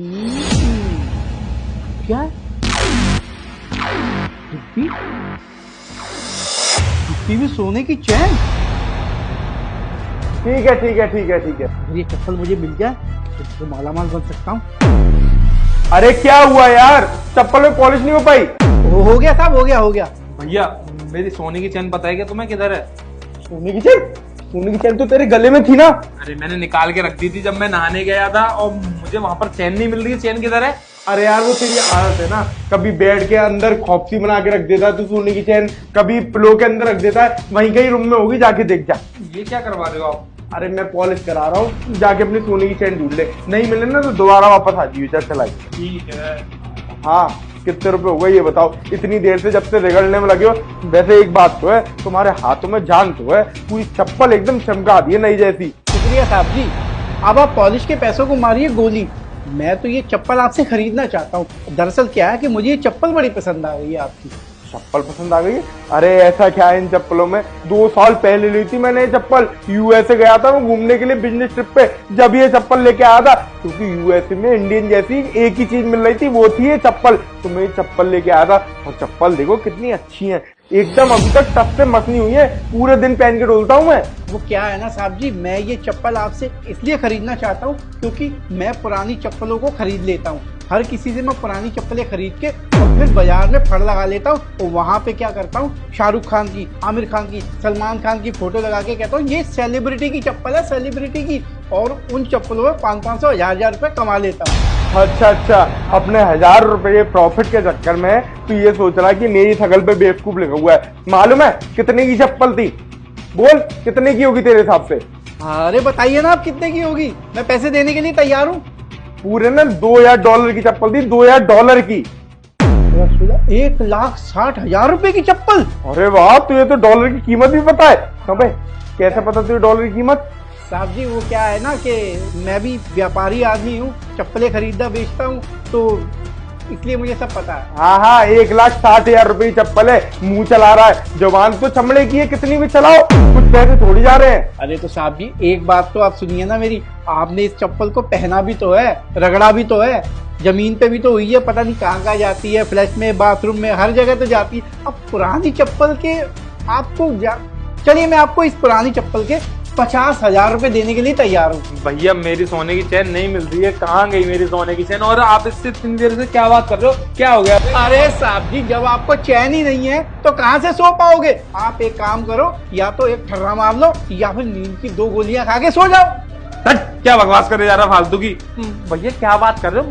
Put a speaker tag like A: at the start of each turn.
A: क्या डिब्बी डिब्बी में सोने की चैन।
B: ठीक है ठीक है ठीक है ठीक है।
A: अगर ये चप्पल मुझे मिल जाए तो मालामाल बन सकता हूँ।
B: अरे क्या हुआ यार, चप्पल में पॉलिश नहीं हो पाई?
A: हो गया साहब, हो गया।
C: भैया मेरी सोने की चैन पता है क्या तुम्हें किधर है?
B: सोने की चैन? सोने की चैन तो तेरे गले में थी ना।
C: अरे मैंने निकाल के रख दी थी जब मैं नहाने गया था और मुझे वहां पर चैन नहीं मिल रही है। चैन किधर है?
B: अरे यार वो तेरी आदत है ना, कभी बेड के अंदर खोपसी बना के रख देता है तू सोने की चैन, कभी पिलो के अंदर रख देता है। वहीं कहीं रूम में होगी, जाके देख जा।
C: ये क्या करवा रहे हो आप?
B: अरे मैं पॉलिश करा रहा हूँ, जाके अपनी सोने की चैन ढूंढ ले, नहीं मिले ना तो दोबारा वापस आ जाइए। चल चलाई।
C: ठीक है।
B: हाँ कितने रुपए हो गए ये बताओ, इतनी देर से जब से रगड़ने में लगे हो। वैसे एक बात तो है, तुम्हारे हाथों में जान तो है, पूरी चप्पल एकदम चमका दी है नई जैसी।
A: शुक्रिया साहब जी। अब आप पॉलिश के पैसों को मारिए गोली। मैं तो ये चप्पल आपसे खरीदना चाहता हूँ। दरअसल क्या है कि मुझे ये चप्पल बड़ी पसंद आ गई है आपकी।
B: चप्पल पसंद आ गई है? अरे ऐसा क्या है इन चप्पलों में, 2 साल पहले ली थी मैंने ये चप्पल। यूएसए गया था मैं घूमने के लिए बिजनेस ट्रिप पे, जब ये चप्पल लेके आया था, क्योंकि यूएसए में इंडियन जैसी एक ही चीज मिल रही थी, वो थी ये चप्पल। तो मैं ये चप्पल लेके आया था और चप्पल देखो कितनी अच्छी है, एकदम अभी तक टप से मसनी हुई है, पूरे दिन पहन के डोलता हूँ मैं।
A: वो क्या है ना साहब जी, मैं ये चप्पल आपसे इसलिए खरीदना चाहता हूँ क्योंकि मैं पुरानी चप्पलों को खरीद लेता हूँ। हर किसी से मैं पुरानी चप्पलें खरीद के और फिर बाजार में फड़ लगा लेता हूँ और वहाँ पे क्या करता हूँ, शाहरुख खान की, आमिर खान की, सलमान खान की फोटो लगा के कहता हूँ ये सेलिब्रिटी की चप्पल है, सेलिब्रिटी की। और उन चप्पलों में 500-500 हजार रुपए कमा लेता हूँ।
B: अच्छा अच्छा, अपने 1000 रुपए प्रॉफिट के चक्कर में तू ये सोच रहा है कि मेरी थकल पे बेवकूफ लिखा हुआ है। मालूम है कितने की चप्पल थी? बोल कितने की होगी तेरे हिसाब से?
A: अरे बताइए ना आप कितने की होगी, मैं पैसे देने के लिए तैयार हूँ।
B: पूरे ना $2000 की चप्पल थी, $2000 की।
A: 1,60,000 रुपए की चप्पल।
B: अरे वाह, तुझे तो डॉलर की कीमत भी पता है। अबे कैसे पता तुझे डॉलर की कीमत?
A: साहब जी वो क्या है ना कि मैं भी व्यापारी आदमी हूँ, चप्पलें खरीदता बेचता हूँ, तो इसलिए मुझे सब पता है।
B: हाँ हाँ, 1,60,000 रुपए की चप्पल है, मुंह चला रहा है। जवान तो चमड़े की है, कितनी भी चलाओ, कुछ पैसे थोड़ी जा रहे हैं।
A: अरे तो साहब जी एक बात तो आप सुनिए ना मेरी, आपने इस चप्पल को पहना भी तो है, रगड़ा भी तो है, जमीन पे भी तो हुई है, पता नहीं कहाँ कहाँ जाती है, फ्लैश में, बाथरूम में, हर जगह तो जाती है। अब पुरानी चप्पल के आपको चलिए मैं आपको इस पुरानी चप्पल के 50,000 रुपए देने के लिए तैयार हूँ।
C: भैया मेरी सोने की चैन नहीं मिल रही है, कहाँ गई मेरी सोने की चैन? और आप इससे इतनी देर से क्या बात कर रहे हो? क्या हो गया?
A: अरे साहब जी जब आपको चैन ही नहीं है तो कहाँ से सो पाओगे? आप एक काम करो, या तो एक ठर्रा मार लो या फिर नींद की 2 गोलियां खा के सो जाओ।
C: क्या बकवास करे जा रहा फालतू की? भैया क्या बात कर रहे हो?